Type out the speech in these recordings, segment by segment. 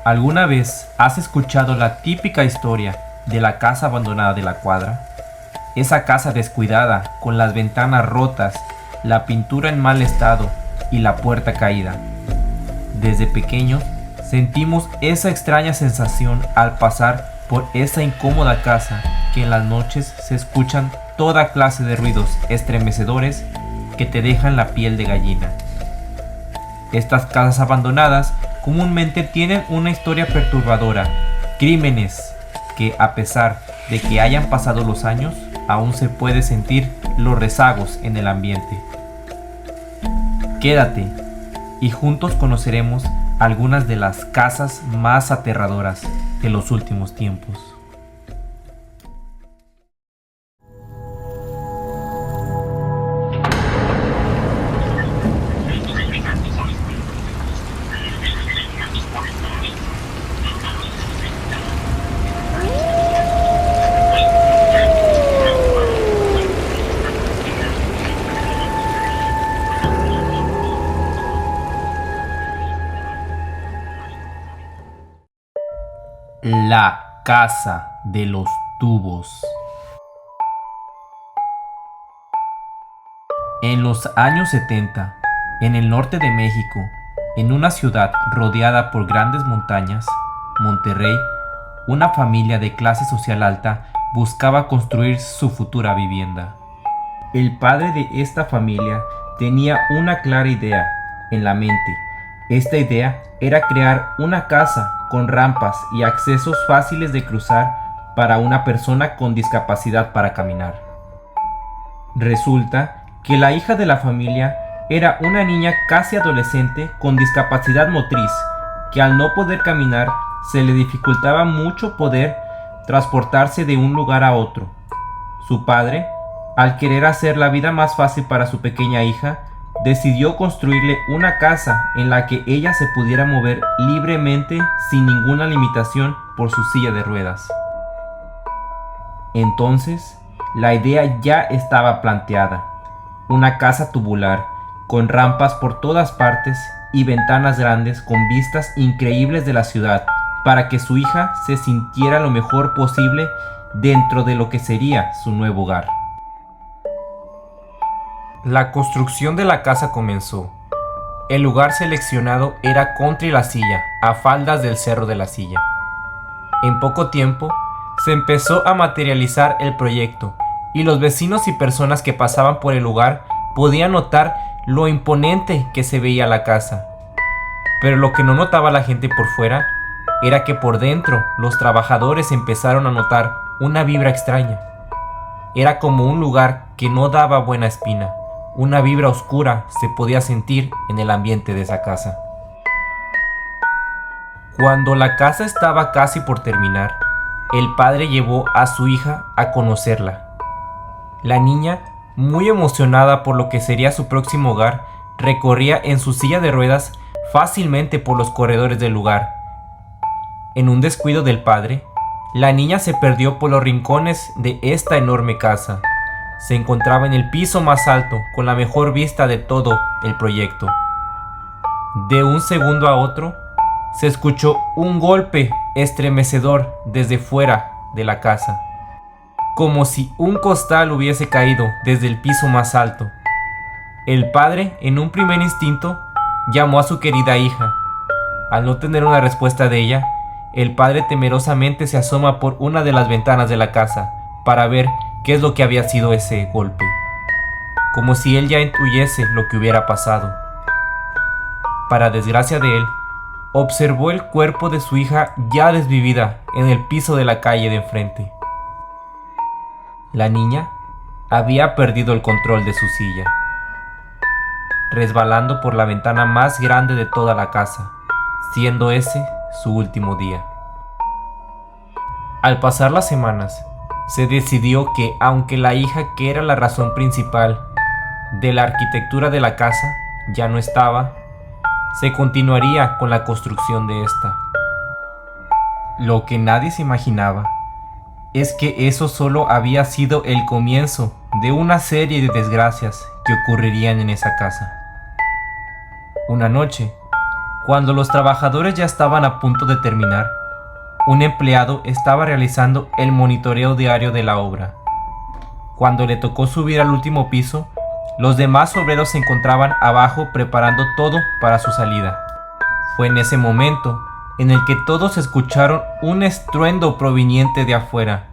¿Alguna vez has escuchado la típica historia de la casa abandonada de la cuadra? Esa casa descuidada, con las ventanas rotas, la pintura en mal estado y la puerta caída. Desde pequeños sentimos esa extraña sensación al pasar por esa incómoda casa que en las noches se escuchan toda clase de ruidos estremecedores que te dejan la piel de gallina. Estas casas abandonadas comúnmente tienen una historia perturbadora, crímenes que, a pesar de que hayan pasado los años, aún se puede sentir los rezagos en el ambiente. Quédate y juntos conoceremos algunas de las casas más aterradoras de los últimos tiempos. La casa de los tubos. En los años 70, en el norte de México, en una ciudad rodeada por grandes montañas, Monterrey, una familia de clase social alta buscaba construir su futura vivienda. El padre de esta familia tenía una clara idea en la mente. Esta idea era crear una casa con rampas y accesos fáciles de cruzar para una persona con discapacidad para caminar. Resulta que la hija de la familia era una niña casi adolescente con discapacidad motriz, que al no poder caminar se le dificultaba mucho poder transportarse de un lugar a otro. Su padre, al querer hacer la vida más fácil para su pequeña hija, decidió construirle una casa en la que ella se pudiera mover libremente sin ninguna limitación por su silla de ruedas. Entonces, la idea ya estaba planteada. Una casa tubular, con rampas por todas partes y ventanas grandes con vistas increíbles de la ciudad, para que su hija se sintiera lo mejor posible dentro de lo que sería su nuevo hogar. La construcción de la casa comenzó. El lugar seleccionado era contra la Silla, a faldas del Cerro de la Silla. En poco tiempo, se empezó a materializar el proyecto y los vecinos y personas que pasaban por el lugar podían notar lo imponente que se veía la casa. Pero lo que no notaba la gente por fuera era que por dentro los trabajadores empezaron a notar una vibra extraña. Era como un lugar que no daba buena espina. Una vibra oscura se podía sentir en el ambiente de esa casa. Cuando la casa estaba casi por terminar, el padre llevó a su hija a conocerla. La niña, muy emocionada por lo que sería su próximo hogar, recorría en su silla de ruedas fácilmente por los corredores del lugar. En un descuido del padre, la niña se perdió por los rincones de esta enorme casa. Se encontraba en el piso más alto, con la mejor vista de todo el proyecto. De un segundo a otro, se escuchó un golpe estremecedor desde fuera de la casa, como si un costal hubiese caído desde el piso más alto. El padre, en un primer instinto, llamó a su querida hija. Al no tener una respuesta de ella, el padre temerosamente se asoma por una de las ventanas de la casa para ver qué es lo que había sido ese golpe, como si él ya intuyese lo que hubiera pasado. Para desgracia de él, observó el cuerpo de su hija ya desvivida en el piso de la calle de enfrente. La niña había perdido el control de su silla, resbalando por la ventana más grande de toda la casa, siendo ese su último día. Al pasar las semanas, se decidió que, aunque la hija, que era la razón principal de la arquitectura de la casa, ya no estaba, se continuaría con la construcción de esta. Lo que nadie se imaginaba es que eso solo había sido el comienzo de una serie de desgracias que ocurrirían en esa casa. Una noche, Cuando los trabajadores ya estaban a punto de terminar, un empleado estaba realizando el monitoreo diario de la obra. Cuando le tocó subir al último piso, los demás obreros se encontraban abajo preparando todo para su salida. Fue en ese momento en el que todos escucharon un estruendo proveniente de afuera.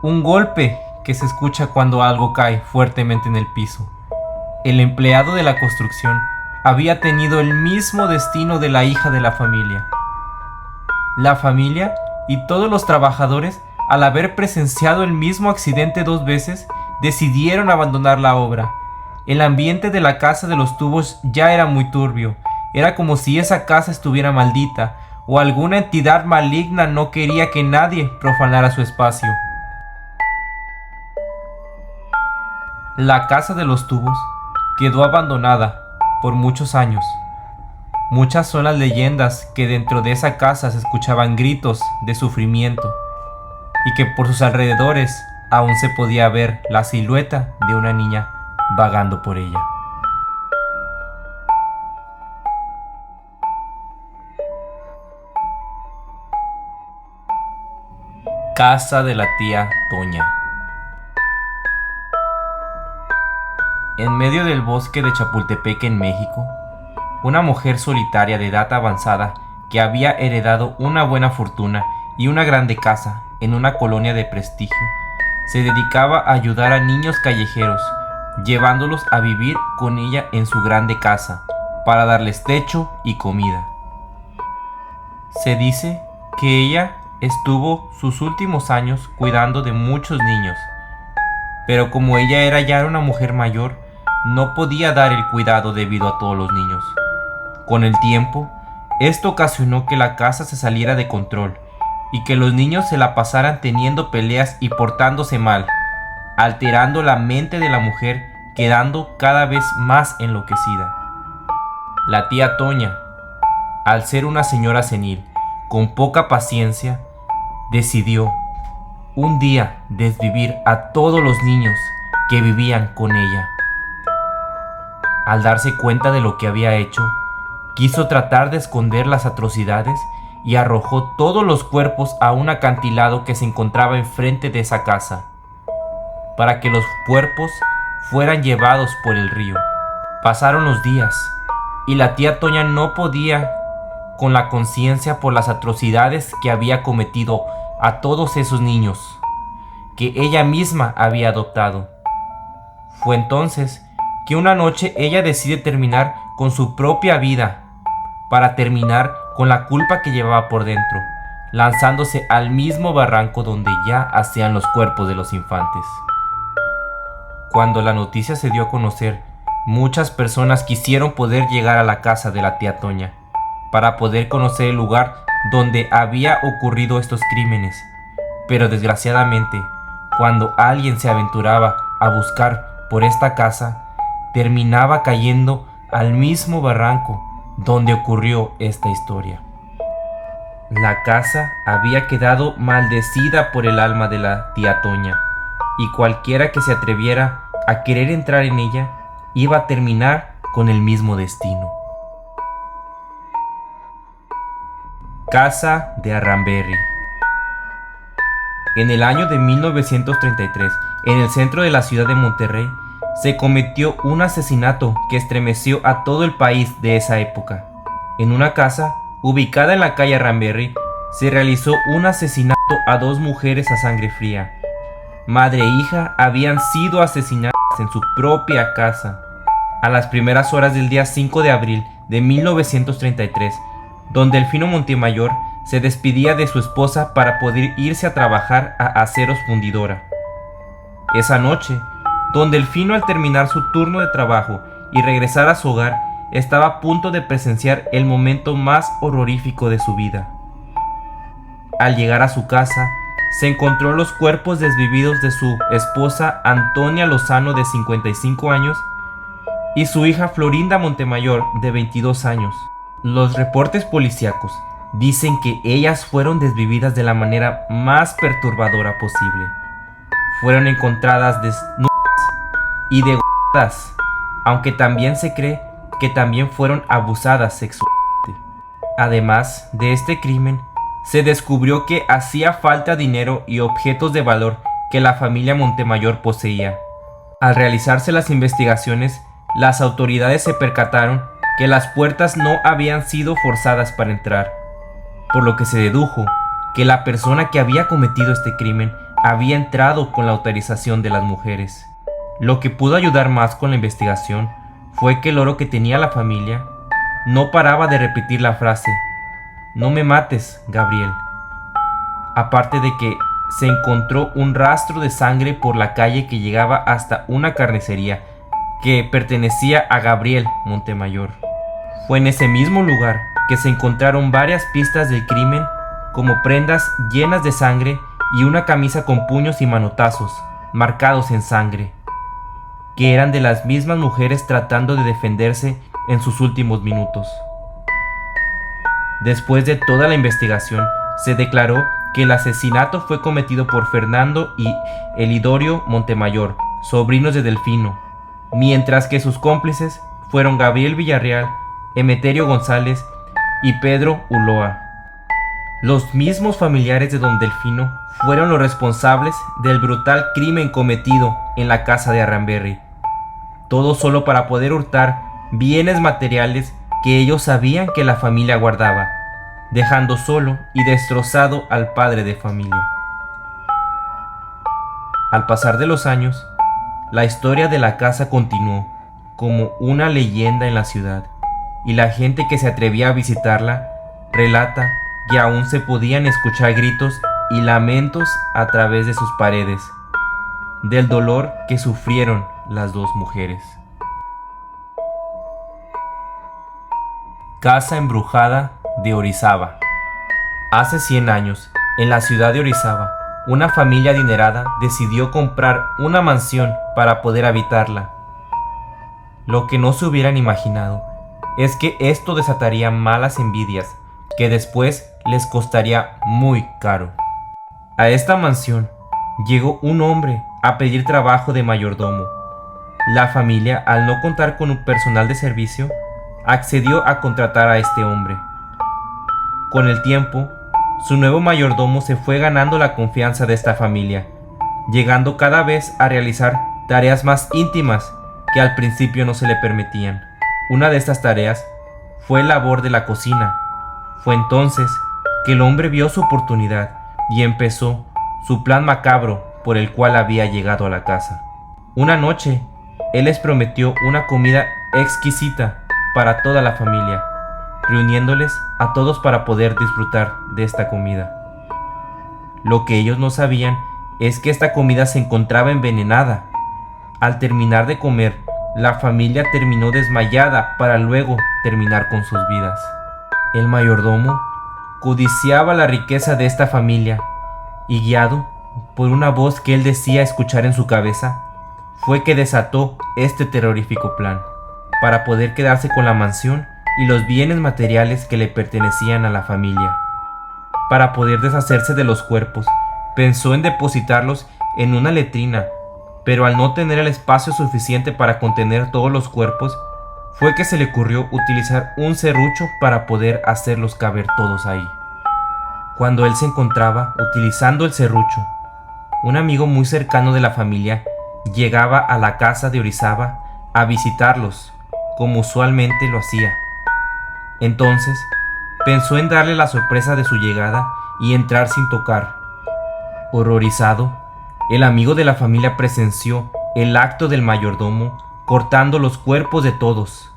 Un golpe que se escucha cuando algo cae fuertemente en el piso. El empleado de la construcción había tenido el mismo destino de la hija de la familia. La familia y todos los trabajadores, al haber presenciado el mismo accidente 2 veces, decidieron abandonar la obra. El ambiente de la casa de los tubos ya era muy turbio. Era como si esa casa estuviera maldita o alguna entidad maligna no quería que nadie profanara su espacio. La casa de los tubos quedó abandonada por muchos años. Muchas son las leyendas que dentro de esa casa se escuchaban gritos de sufrimiento y que por sus alrededores aún se podía ver la silueta de una niña vagando por ella. Casa de la tía Toña. En medio del bosque de Chapultepec, en México, una mujer solitaria de edad avanzada que había heredado una buena fortuna y una grande casa en una colonia de prestigio, se dedicaba a ayudar a niños callejeros, llevándolos a vivir con ella en su grande casa, para darles techo y comida. Se dice que ella estuvo sus últimos años cuidando de muchos niños, pero como ella era ya una mujer mayor, no podía dar el cuidado debido a todos los niños. Con el tiempo, esto ocasionó que la casa se saliera de control y que los niños se la pasaran teniendo peleas y portándose mal, alterando la mente de la mujer, quedando cada vez más enloquecida. La tía Toña, al ser una señora senil, con poca paciencia, decidió un día desvivir a todos los niños que vivían con ella. Al darse cuenta de lo que había hecho, quiso tratar de esconder las atrocidades y arrojó todos los cuerpos a un acantilado que se encontraba enfrente de esa casa, para que los cuerpos fueran llevados por el río. Pasaron los días y la tía Toña no podía con la conciencia por las atrocidades que había cometido a todos esos niños que ella misma había adoptado. Fue entonces que una noche ella decide terminar con su propia vida para terminar con la culpa que llevaba por dentro, lanzándose al mismo barranco donde ya hacían los cuerpos de los infantes. Cuando la noticia se dio a conocer, muchas personas quisieron poder llegar a la casa de la tía Toña para poder conocer el lugar donde había ocurrido estos crímenes, pero desgraciadamente, cuando alguien se aventuraba a buscar por esta casa, terminaba cayendo al mismo barranco donde ocurrió esta historia. La casa había quedado maldecida por el alma de la tía Toña, y cualquiera que se atreviera a querer entrar en ella iba a terminar con el mismo destino. Casa de Arramberry. En el año de 1933, en el centro de la ciudad de Monterrey, se cometió un asesinato que estremeció a todo el país de esa época. En una casa, ubicada en la calle Arramberry, se realizó un asesinato a 2 mujeres a sangre fría. Madre e hija habían sido asesinadas en su propia casa. A las primeras horas del día 5 de abril de 1933, don Delfino Montemayor se despedía de su esposa para poder irse a trabajar a Aceros Fundidora. Esa noche, don Delfino, al terminar su turno de trabajo y regresar a su hogar, estaba a punto de presenciar el momento más horrorífico de su vida. Al llegar a su casa, se encontró los cuerpos desvividos de su esposa Antonia Lozano, de 55 años, y su hija Florinda Montemayor, de 22 años. Los reportes policíacos dicen que ellas fueron desvividas de la manera más perturbadora posible. Fueron encontradas desnudas y degolladas, aunque también se cree que también fueron abusadas sexualmente. Además de este crimen, se descubrió que hacía falta dinero y objetos de valor que la familia Montemayor poseía. Al realizarse las investigaciones, las autoridades se percataron que las puertas no habían sido forzadas para entrar, por lo que se dedujo que la persona que había cometido este crimen había entrado con la autorización de las mujeres. Lo que pudo ayudar más con la investigación fue que el oro que tenía la familia no paraba de repetir la frase: "No me mates, Gabriel". Aparte de que se encontró un rastro de sangre por la calle que llegaba hasta una carnicería que pertenecía a Gabriel Montemayor. Fue en ese mismo lugar que se encontraron varias pistas del crimen, como prendas llenas de sangre y una camisa con puños y manotazos marcados en sangre, que eran de las mismas mujeres tratando de defenderse en sus últimos minutos. Después de toda la investigación, se declaró que el asesinato fue cometido por Fernando y Elidorio Montemayor, sobrinos de Delfino, mientras que sus cómplices fueron Gabriel Villarreal, Emeterio González y Pedro Ulloa. Los mismos familiares de don Delfino fueron los responsables del brutal crimen cometido en la casa de Arramberry. Todo solo para poder hurtar bienes materiales que ellos sabían que la familia guardaba, dejando solo y destrozado al padre de familia. Al pasar de los años, la historia de la casa continuó como una leyenda en la ciudad, y la gente que se atrevía a visitarla relata que aún se podían escuchar gritos y lamentos a través de sus paredes, del dolor que sufrieron las dos mujeres. Casa embrujada de Orizaba. Hace 100 años, en la ciudad de Orizaba, una familia adinerada decidió comprar una mansión para poder habitarla. Lo que no se hubieran imaginado es que esto desataría malas envidias que después les costaría muy caro. A esta mansión llegó un hombre a pedir trabajo de mayordomo. La familia, al no contar con un personal de servicio, accedió a contratar a este hombre. Con el tiempo, su nuevo mayordomo se fue ganando la confianza de esta familia, llegando cada vez a realizar tareas más íntimas que al principio no se le permitían. Una de estas tareas fue el labor de la cocina. Fue entonces que el hombre vio su oportunidad y empezó su plan macabro por el cual había llegado a la casa. Una noche, él les prometió una comida exquisita para toda la familia, reuniéndoles a todos para poder disfrutar de esta comida. Lo que ellos no sabían es que esta comida se encontraba envenenada. Al terminar de comer, la familia terminó desmayada para luego terminar con sus vidas. El mayordomo codiciaba la riqueza de esta familia y, guiado por una voz que él decía escuchar en su cabeza, fue que desató este terrorífico plan para poder quedarse con la mansión y los bienes materiales que le pertenecían a la familia. Para poder deshacerse de los cuerpos, pensó en depositarlos en una letrina, pero al no tener el espacio suficiente para contener todos los cuerpos, fue que se le ocurrió utilizar un serrucho para poder hacerlos caber todos ahí. Cuando él se encontraba utilizando el serrucho, un amigo muy cercano de la familia llegaba a la casa de Orizaba a visitarlos, como usualmente lo hacía. Entonces, pensó en darle la sorpresa de su llegada y entrar sin tocar. Horrorizado, el amigo de la familia presenció el acto del mayordomo cortando los cuerpos de todos.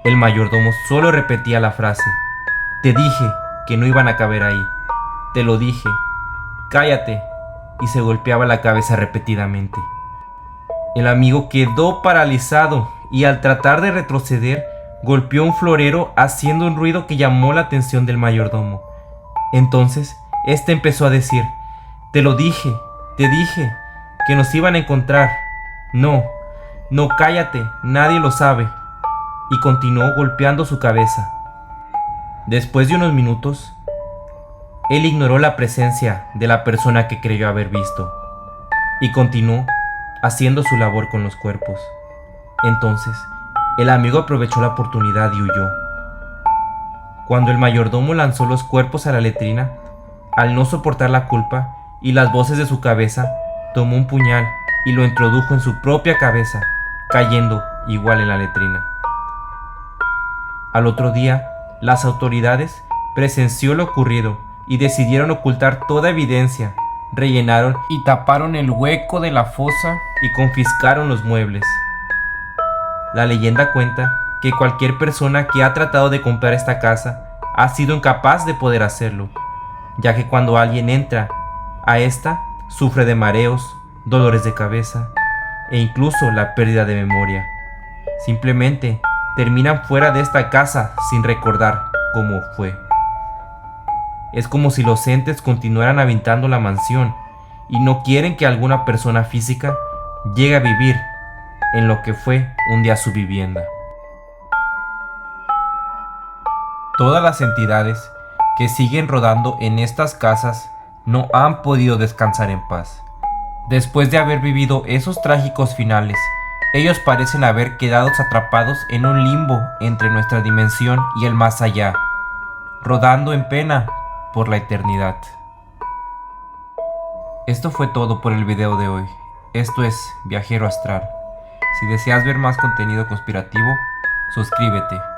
El mayordomo solo repetía la frase: "Te dije que no iban a caber ahí. Te lo dije. Cállate", y se golpeaba la cabeza repetidamente. El amigo quedó paralizado y al tratar de retroceder, golpeó un florero haciendo un ruido que llamó la atención del mayordomo. Entonces, este empezó a decir: te dije que nos iban a encontrar. No, cállate, nadie lo sabe. Y continuó golpeando su cabeza. Después de unos minutos, él ignoró la presencia de la persona que creyó haber visto y continuó haciendo su labor con los cuerpos. Entonces, el amigo aprovechó la oportunidad y huyó. Cuando el mayordomo lanzó los cuerpos a la letrina, al no soportar la culpa y las voces de su cabeza, tomó un puñal y lo introdujo en su propia cabeza, cayendo igual en la letrina. Al otro día, las autoridades presenció lo ocurrido y decidieron ocultar toda evidencia. Rellenaron y taparon el hueco de la fosa y confiscaron los muebles. La leyenda cuenta que cualquier persona que ha tratado de comprar esta casa ha sido incapaz de poder hacerlo, ya que cuando alguien entra a esta, sufre de mareos, dolores de cabeza e incluso la pérdida de memoria. Simplemente terminan fuera de esta casa sin recordar cómo fue. Es como si los entes continuaran habitando la mansión y no quieren que alguna persona física llegue a vivir en lo que fue un día su vivienda. Todas las entidades que siguen rodando en estas casas no han podido descansar en paz. Después de haber vivido esos trágicos finales, ellos parecen haber quedado atrapados en un limbo entre nuestra dimensión y el más allá, rodando en pena por la eternidad. Esto fue todo por el video de hoy. Esto es Viajero Astral. Si deseas ver más contenido conspirativo, suscríbete.